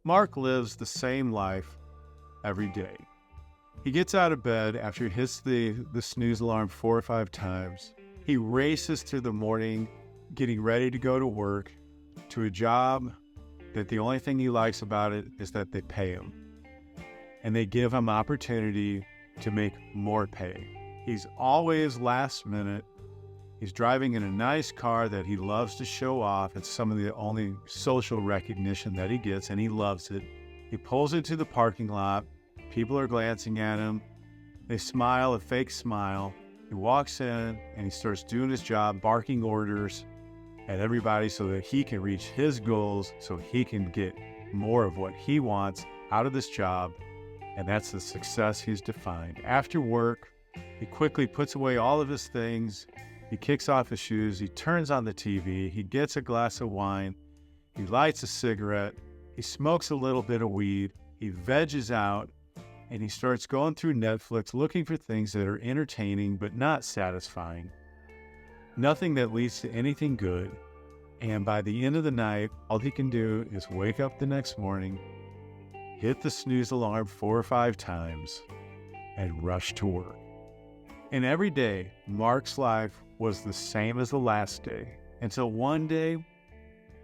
Marc lives the same life every day. He gets out of bed after he hits the snooze alarm 4 or 5 times. He races through the morning, getting ready to go to work, to a job that the only thing he likes about it is that they pay him. And they give him opportunity to make more pay. He's always last minute. He's driving in a nice car that he loves to show off. It's some of the only social recognition that he gets, and he loves it. He pulls into the parking lot. People are glancing at him. They smile, a fake smile. He walks in and he starts doing his job, barking orders at everybody so that he can reach his goals, so he can get more of what he wants out of this job. And that's the success he's defined. After work, he quickly puts away all of his things. He kicks off his shoes. He turns on the TV. He gets a glass of wine. He lights a cigarette. He smokes a little bit of weed. He veggies out. And he starts going through Netflix looking for things that are entertaining but not satisfying. Nothing that leads to anything good. And by the end of the night, all he can do is wake up the next morning, hit the snooze alarm 4 or 5 times, and rush to work. And every day, Marc's life was the same as the last day, until one day,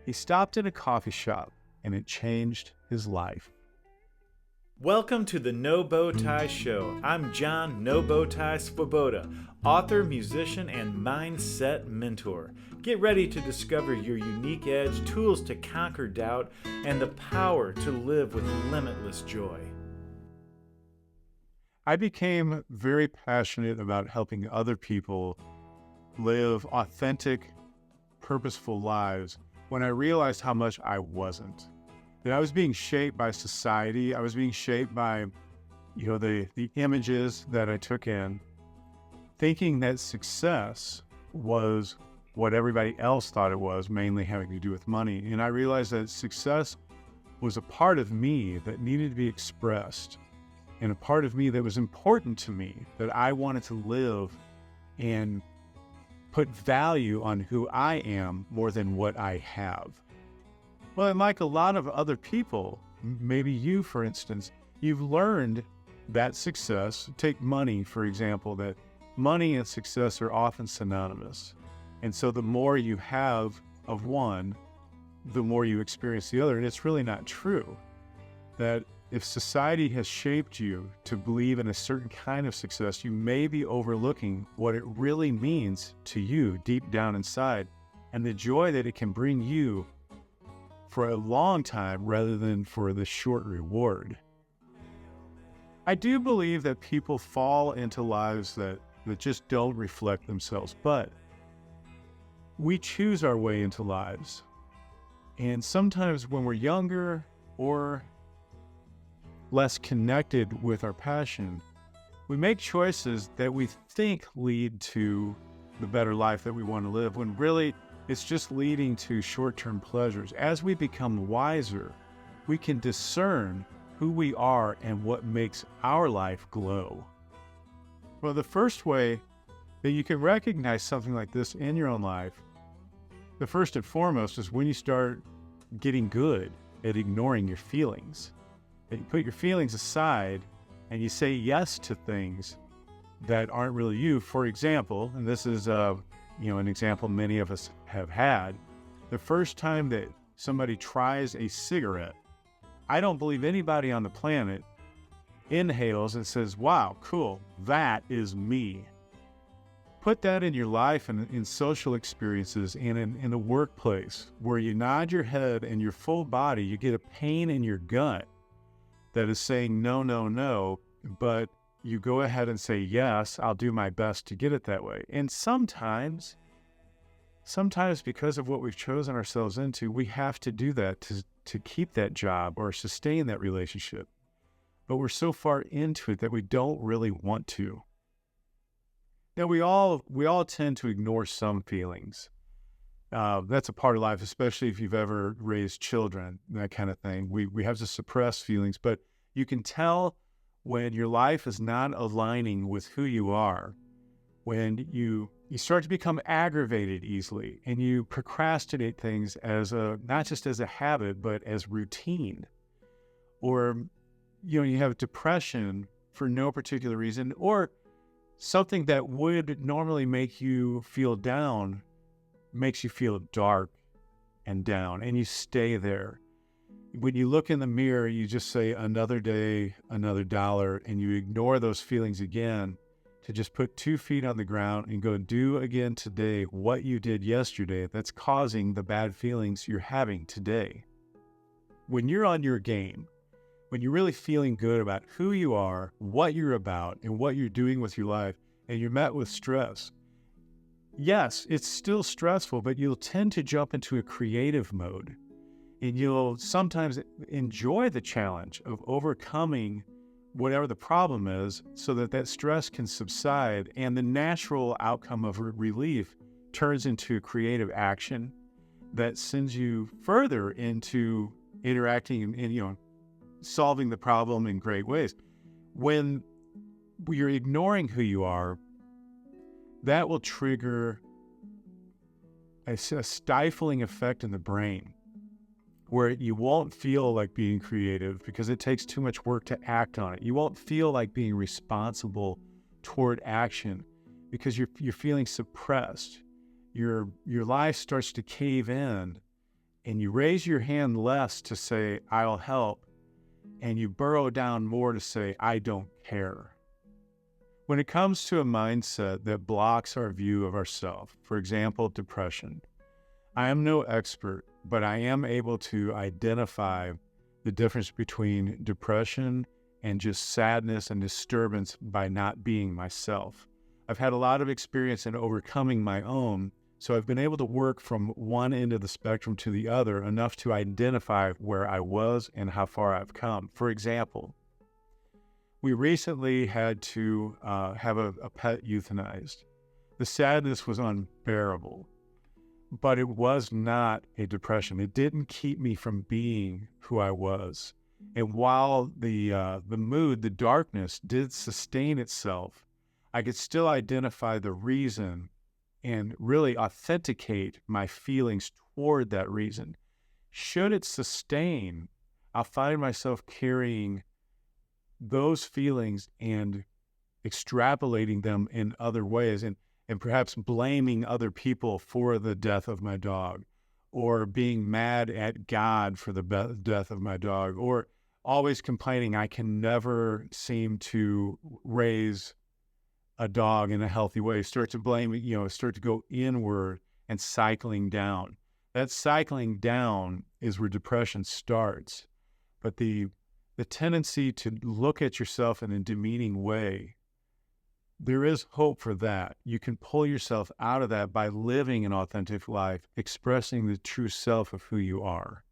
he stopped in a coffee shop, and it changed his life. Welcome to the No Bow Tie Show. I'm John No Bow Tie Swoboda, author, musician, and mindset mentor. Get ready to discover your unique edge, tools to conquer doubt, and the power to live with limitless joy. I became very passionate about helping other people live authentic, purposeful lives when I realized how much I wasn't. That I was being shaped by society. I was being shaped by, the images that I took in, thinking that success was what everybody else thought it was, mainly having to do with money. And I realized that success was a part of me that needed to be expressed, and a part of me that was important to me, that I wanted to live and put value on who I am more than what I have. Well, and like a lot of other people, maybe you, for instance, you've learned that success, take money, for example, that money and success are often synonymous. And so the more you have of one, the more you experience the other. And it's really not true. That if society has shaped you to believe in a certain kind of success, you may be overlooking what it really means to you deep down inside and the joy that it can bring you for a long time rather than for the short reward. I do believe that people fall into lives that just don't reflect themselves, but we choose our way into lives. And sometimes when we're younger or less connected with our passion, we make choices that we think lead to the better life that we want to live, when really it's just leading to short-term pleasures. As we become wiser, we can discern who we are and what makes our life glow. Well, the first way that you can recognize something like this in your own life, the first and foremost, is when you start getting good at ignoring your feelings. That you put your feelings aside and you say yes to things that aren't really you. For example, and this is an example many of us have had, the first time that somebody tries a cigarette, I don't believe anybody on the planet inhales and says, wow, cool, that is me. Put that in your life and in social experiences and in the workplace where you nod your head and your full body, you get a pain in your gut that is saying no, no, no, but you go ahead and say, yes, I'll do my best to get it that way. And sometimes because of what we've chosen ourselves into, we have to do that to keep that job or sustain that relationship. But we're so far into it that we don't really want to. Now, we all tend to ignore some feelings. That's a part of life, especially if you've ever raised children, that kind of thing. We have to suppress feelings, but you can tell when your life is not aligning with who you are, when you start to become aggravated easily and you procrastinate things as not just as a habit, but as routine. or, you have depression for no particular reason, or something that would normally make you feel down makes you feel dark and down, and you stay there. When you look in the mirror, you just say, another day, another dollar, and you ignore those feelings again to just put 2 feet on the ground and go do again today what you did yesterday that's causing the bad feelings you're having today. When you're on your game, when you're really feeling good about who you are, what you're about, and what you're doing with your life, and you're met with stress, yes, it's still stressful, but you'll tend to jump into a creative mode. And you'll sometimes enjoy the challenge of overcoming whatever the problem is so that stress can subside, and the natural outcome of relief turns into creative action that sends you further into interacting and solving the problem in great ways. When you're ignoring who you are, that will trigger a stifling effect in the brain, where you won't feel like being creative because it takes too much work to act on it. You won't feel like being responsible toward action because you're feeling suppressed. Your life starts to cave in, and you raise your hand less to say, I'll help, and you burrow down more to say, I don't care. When it comes to a mindset that blocks our view of ourselves, for example, depression, I am no expert, but I am able to identify the difference between depression and just sadness and disturbance by not being myself. I've had a lot of experience in overcoming my own, so I've been able to work from one end of the spectrum to the other enough to identify where I was and how far I've come. For example, we recently had to have a pet euthanized. The sadness was unbearable. But it was not a depression. It didn't keep me from being who I was. And while the mood, the darkness did sustain itself, I could still identify the reason and really authenticate my feelings toward that reason. Should it sustain, I'll find myself carrying those feelings and extrapolating them in other ways, and perhaps blaming other people for the death of my dog, or being mad at God for the death of my dog, or always complaining I can never seem to raise a dog in a healthy way. Start to blame, start to go inward and cycling down. That cycling down is where depression starts. But the tendency to look at yourself in a demeaning way, there is hope for that. You can pull yourself out of that by living an authentic life, expressing the true self of who you are.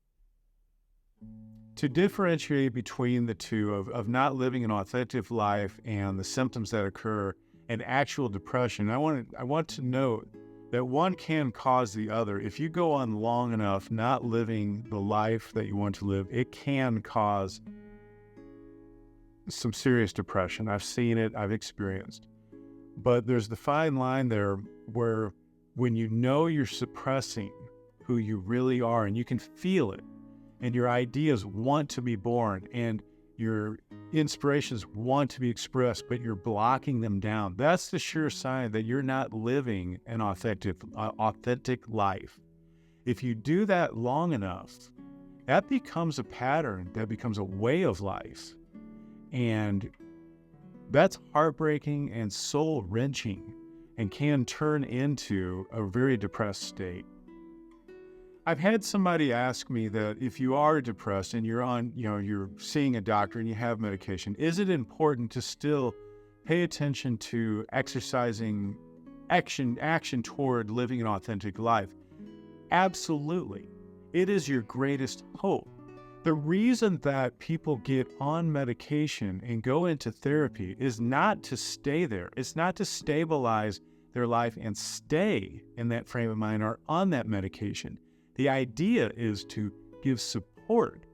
To differentiate between the two of not living an authentic life and the symptoms that occur and actual depression, I want to note that one can cause the other. If you go on long enough not living the life that you want to live, it can cause some serious depression. I've seen it, I've experienced. But there's the fine line there where when you know you're suppressing who you really are and you can feel it, and your ideas want to be born and your inspirations want to be expressed, but you're blocking them down, that's the sure sign that you're not living an authentic life. If you do that long enough, that becomes a pattern, that becomes a way of life. And that's heartbreaking and soul-wrenching and can turn into a very depressed state. I've had somebody ask me that if you are depressed and you're on, you're seeing a doctor and you have medication, is it important to still pay attention to exercising action toward living an authentic life? Absolutely. It is your greatest hope. The reason that people get on medication and go into therapy is not to stay there. It's not to stabilize their life and stay in that frame of mind or on that medication. The idea is to give support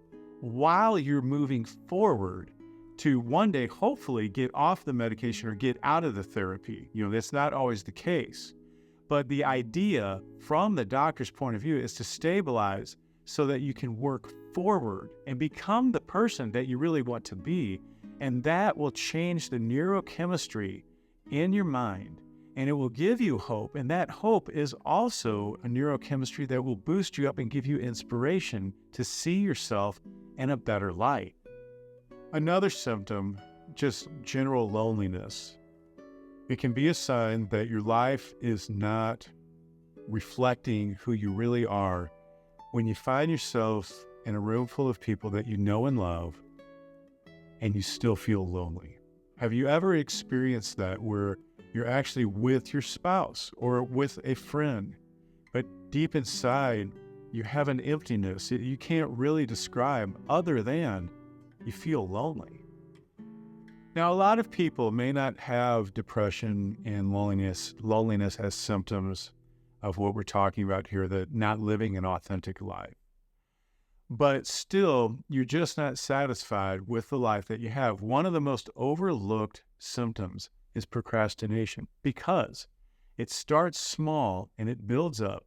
while you're moving forward to one day hopefully get off the medication or get out of the therapy. That's not always the case. But the idea from the doctor's point of view is to stabilize so that you can work forward and become the person that you really want to be. And that will change the neurochemistry in your mind, and it will give you hope. And that hope is also a neurochemistry that will boost you up and give you inspiration to see yourself in a better light. Another symptom, just general loneliness. It can be a sign that your life is not reflecting who you really are when you find yourself in a room full of people that you know and love, and you still feel lonely. Have you ever experienced that where you're actually with your spouse or with a friend, but deep inside you have an emptiness you can't really describe other than you feel lonely? Now, a lot of people may not have depression and loneliness as symptoms of what we're talking about here, that not living an authentic life. But still, you're just not satisfied with the life that you have. One of the most overlooked symptoms is procrastination, because it starts small and it builds up.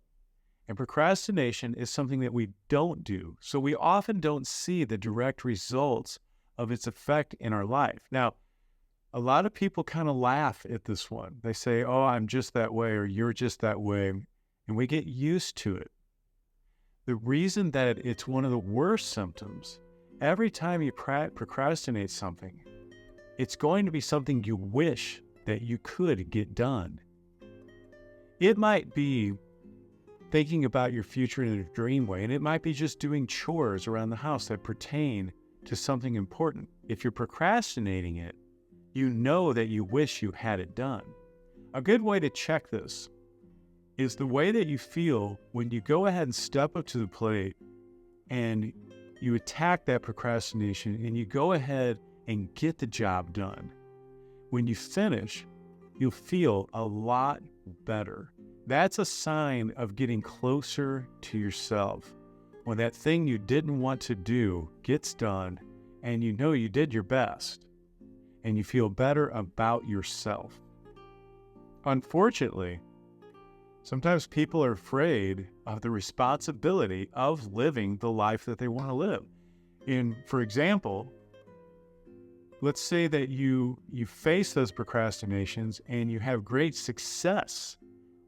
And procrastination is something that we don't do. So we often don't see the direct results of its effect in our life. Now, a lot of people kind of laugh at this one. They say, oh, I'm just that way, or you're just that way. And we get used to it. The reason that it's one of the worst symptoms, every time you procrastinate something, it's going to be something you wish that you could get done. It might be thinking about your future in a dream way, and it might be just doing chores around the house that pertain to something important. If you're procrastinating it, you know that you wish you had it done. A good way to check this is the way that you feel when you go ahead and step up to the plate and you attack that procrastination and you go ahead and get the job done. When you finish, you'll feel a lot better. That's a sign of getting closer to yourself. When that thing you didn't want to do gets done and you know you did your best and you feel better about yourself. Unfortunately, sometimes people are afraid of the responsibility of living the life that they want to live. For example, let's say that you face those procrastinations and you have great success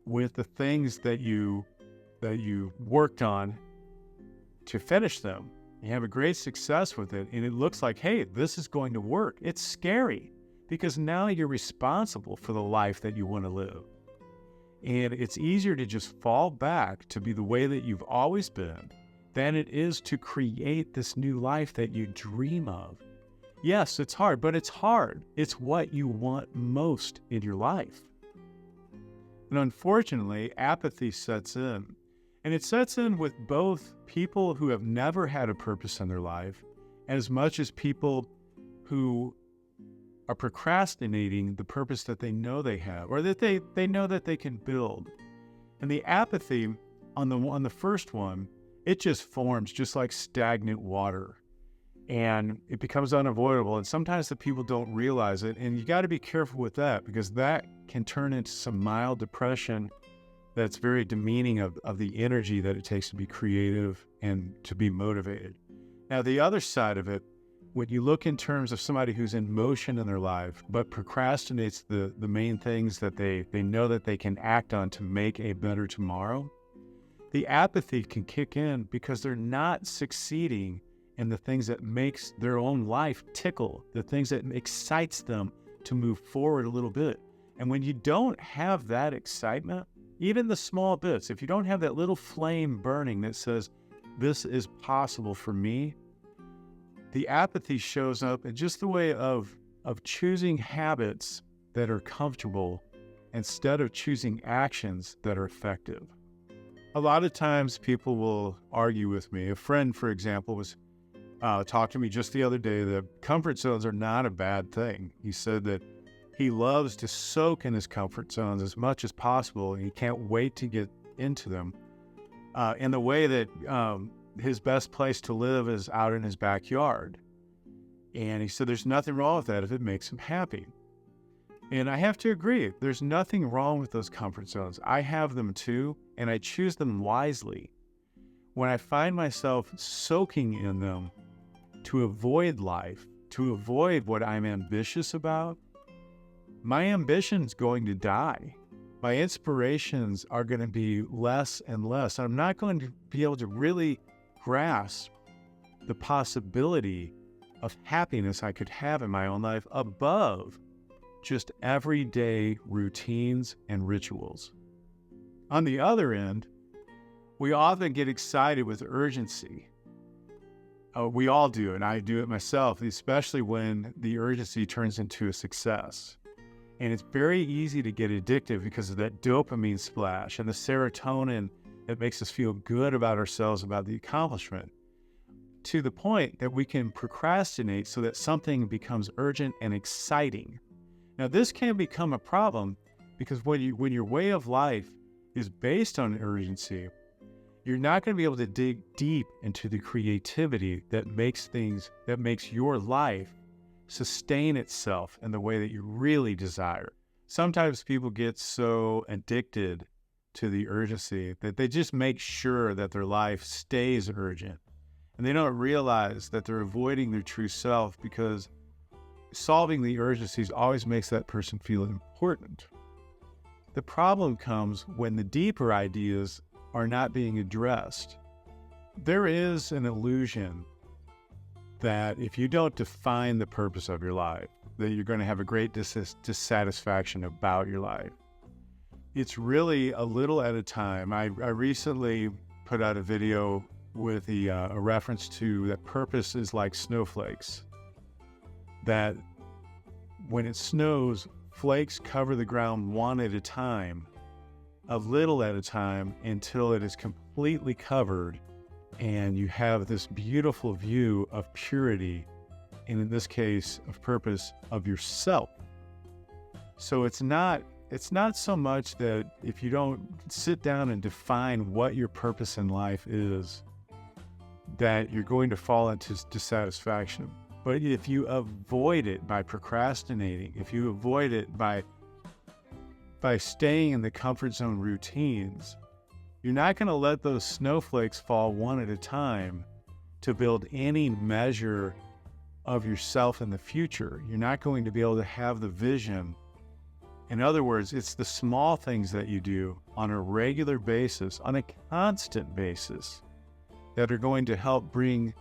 with the things that you worked on to finish them. You have a great success with it, and it looks like, hey, this is going to work. It's scary because now you're responsible for the life that you want to live. And it's easier to just fall back to be the way that you've always been than it is to create this new life that you dream of. Yes, it's hard, but it's hard. It's what you want most in your life. And unfortunately, apathy sets in. And it sets in with both people who have never had a purpose in their life, as much as people who are procrastinating the purpose that they know they have, or that they know that they can build. And the apathy on the first one, it just forms just like stagnant water. And it becomes unavoidable. And sometimes the people don't realize it. And you got to be careful with that, because that can turn into some mild depression that's very demeaning of the energy that it takes to be creative and to be motivated. Now, the other side of it, when you look in terms of somebody who's in motion in their life, but procrastinates the main things that they know that they can act on to make a better tomorrow, the apathy can kick in because they're not succeeding in the things that makes their own life tickle, the things that excites them to move forward a little bit. And when you don't have that excitement, even the small bits, if you don't have that little flame burning that says, this is possible for me, the apathy shows up in just the way of choosing habits that are comfortable instead of choosing actions that are effective. A lot of times people will argue with me. A friend, for example, was talked to me just the other day that comfort zones are not a bad thing. He said that he loves to soak in his comfort zones as much as possible, and he can't wait to get into them. In the way that his best place to live is out in his backyard. And he said there's nothing wrong with that if it makes him happy. And I have to agree, there's nothing wrong with those comfort zones. I have them too, and I choose them wisely. when I find myself soaking in them to avoid life, to avoid what I'm ambitious about, my ambition's going to die. My inspirations are going to be less and less. I'm not going to be able to really grasp the possibility of happiness I could have in my own life above just everyday routines and rituals. On the other end, we often get excited with urgency. We all do, and I do it myself, especially when the urgency turns into a success. And it's very easy to get addictive because of that dopamine splash and the serotonin that makes us feel good about ourselves, about the accomplishment, to the point that we can procrastinate so that something becomes urgent and exciting. Now, this can become a problem because when your way of life is based on urgency, you're not going to be able to dig deep into the creativity that makes your life sustain itself in the way that you really desire. Sometimes people get so addicted to the urgency that they just make sure that their life stays urgent. And they don't realize that they're avoiding their true self because solving the urgencies always makes that person feel important. The problem comes when the deeper ideas are not being addressed. There is an illusion that if you don't define the purpose of your life, that you're going to have a great dissatisfaction about your life. It's really a little at a time. I recently put out a video with a reference to that purpose is like snowflakes. That when it snows, flakes cover the ground one at a time, a little at a time, until it is completely covered and you have this beautiful view of purity, and in this case, of purpose of yourself. So it's not so much that if you don't sit down and define what your purpose in life is, that you're going to fall into dissatisfaction. But if you avoid it by procrastinating, if you avoid it by staying in the comfort zone routines, you're not going to let those snowflakes fall one at a time to build any measure of yourself in the future. You're not going to be able to have the vision. In other words, it's the small things that you do on a regular basis, on a constant basis, that are going to help bring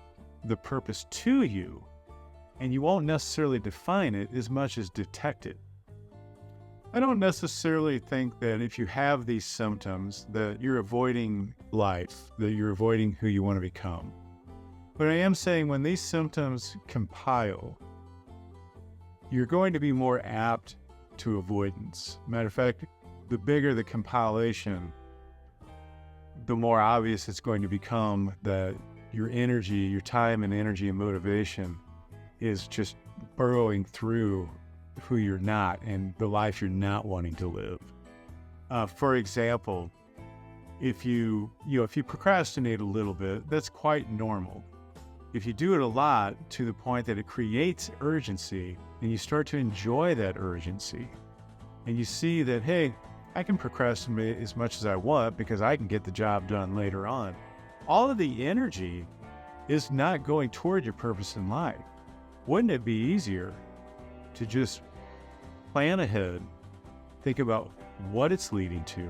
the purpose to you. And you won't necessarily define it as much as detect it. I don't necessarily think that if you have these symptoms that you're avoiding life, that you're avoiding who you want to become. But I am saying when these symptoms compile, you're going to be more apt to avoidance. Matter of fact, the bigger the compilation, the more obvious it's going to become that your energy, your time and energy and motivation is just burrowing through who you're not and the life you're not wanting to live. For example, if you procrastinate a little bit, that's quite normal. If you do it a lot to the point that it creates urgency, and you start to enjoy that urgency, and you see that, hey, I can procrastinate as much as I want because I can get the job done later on. All of the energy is not going toward your purpose in life. Wouldn't it be easier to just plan ahead, think about what it's leading to,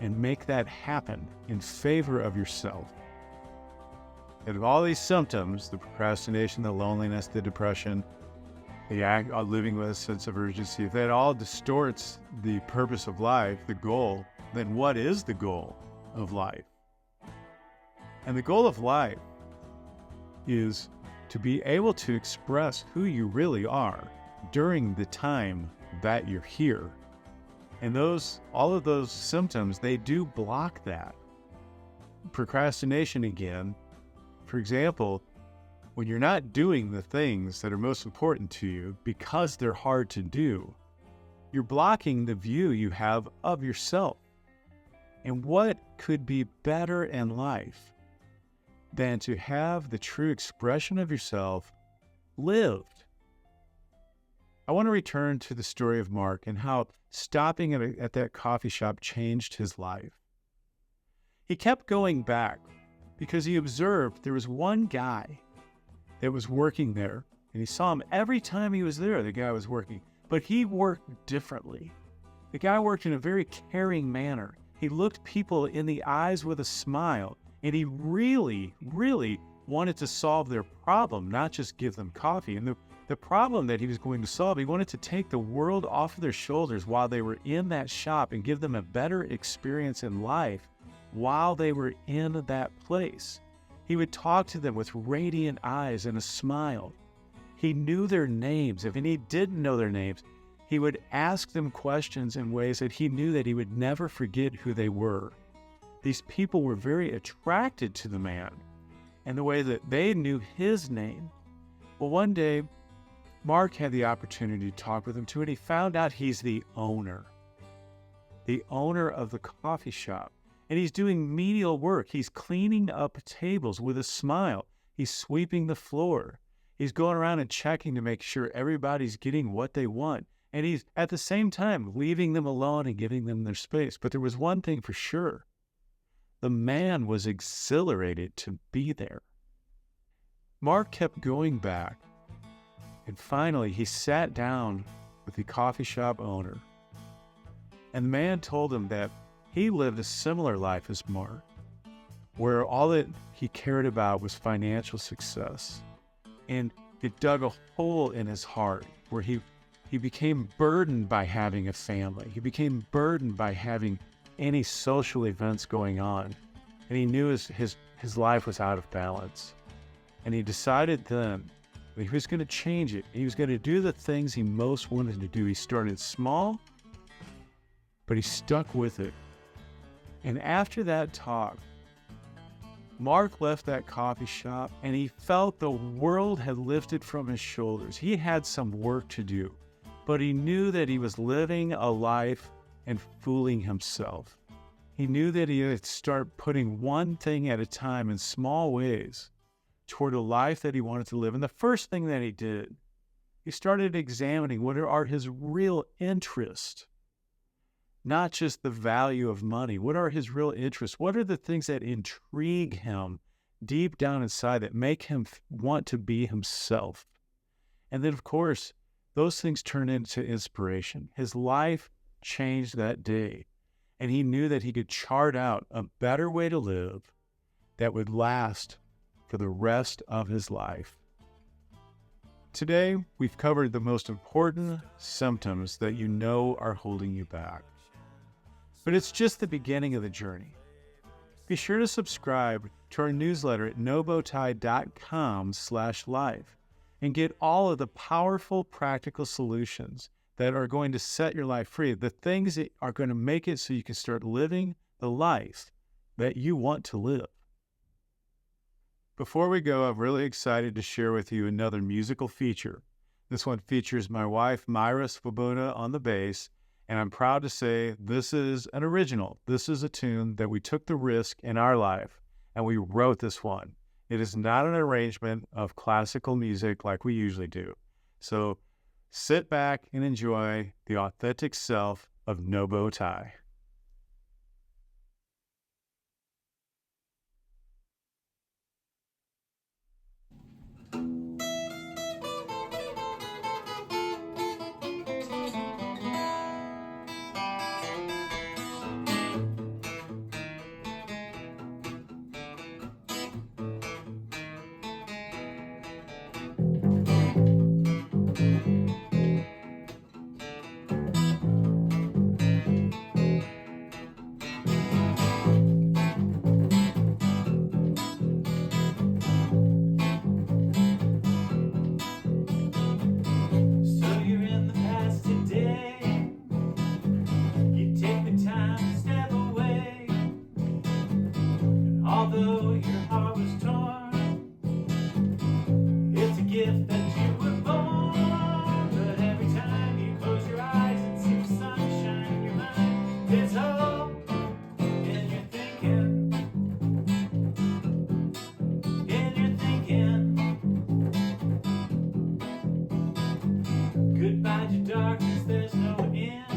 and make that happen in favor of yourself? And of all these symptoms, the procrastination, the loneliness, the depression, the act of living with a sense of urgency, if that all distorts the purpose of life, the goal, then what is the goal of life? And the goal of life is to be able to express who you really are during the time that you're here. And all of those symptoms, they do block that. Procrastination again, for example, when you're not doing the things that are most important to you because they're hard to do, you're blocking the view you have of yourself. And what could be better in life than to have the true expression of yourself lived? I want to return to the story of Marc and how stopping at that coffee shop changed his life. He kept going back because he observed there was one guy that was working there, and he saw him every time he was there, the guy was working, but he worked differently. The guy worked in a very caring manner. He looked people in the eyes with a smile, and he really, really wanted to solve their problem, not just give them coffee. And the problem that he was going to solve, he wanted to take the world off of their shoulders while they were in that shop and give them a better experience in life while they were in that place. He would talk to them with radiant eyes and a smile. He knew their names. If he didn't know their names, he would ask them questions in ways that he knew that he would never forget who they were. These people were very attracted to the man and the way that they knew his name. Well, one day, Marc had the opportunity to talk with him too, and he found out he's the owner of the coffee shop. And he's doing menial work. He's cleaning up tables with a smile. He's sweeping the floor. He's going around and checking to make sure everybody's getting what they want. And he's, at the same time, leaving them alone and giving them their space. But there was one thing for sure. The man was exhilarated to be there. Marc kept going back. And finally, he sat down with the coffee shop owner. And the man told him that he lived a similar life as Marc, where all that he cared about was financial success. And it dug a hole in his heart where he became burdened by having a family. He became burdened by having any social events going on. And he knew his life was out of balance. And he decided then that he was going to change it. He was going to do the things he most wanted to do. He started small, but he stuck with it. And after that talk, Marc left that coffee shop and he felt the world had lifted from his shoulders. He had some work to do, but he knew that he was living a life and fooling himself. He knew that he had to start putting one thing at a time in small ways toward a life that he wanted to live. And the first thing that he did, he started examining what are his real interests. Not just the value of money. What are his real interests? What are the things that intrigue him deep down inside that make him want to be himself? And then, of course, those things turn into inspiration. His life changed that day, and he knew that he could chart out a better way to live that would last for the rest of his life. Today, we've covered the most important symptoms that you know are holding you back. But it's just the beginning of the journey. Be sure to subscribe to our newsletter at nobowtie.com/life and get all of the powerful practical solutions that are going to set your life free, the things that are going to make it so you can start living the life that you want to live. Before we go, I'm really excited to share with you another musical feature. This one features my wife, Myra Svoboda, on the bass. And I'm proud to say this is an original. This is a tune that we took the risk in our life, and we wrote this one. It is not an arrangement of classical music like we usually do. So sit back and enjoy the authentic self of No Bow Tie. Although your heart was torn, it's a gift that you were born. But every time you close your eyes and see the sunshine in your mind, there's hope in your thinking. In your thinking. Goodbye to darkness, there's no end.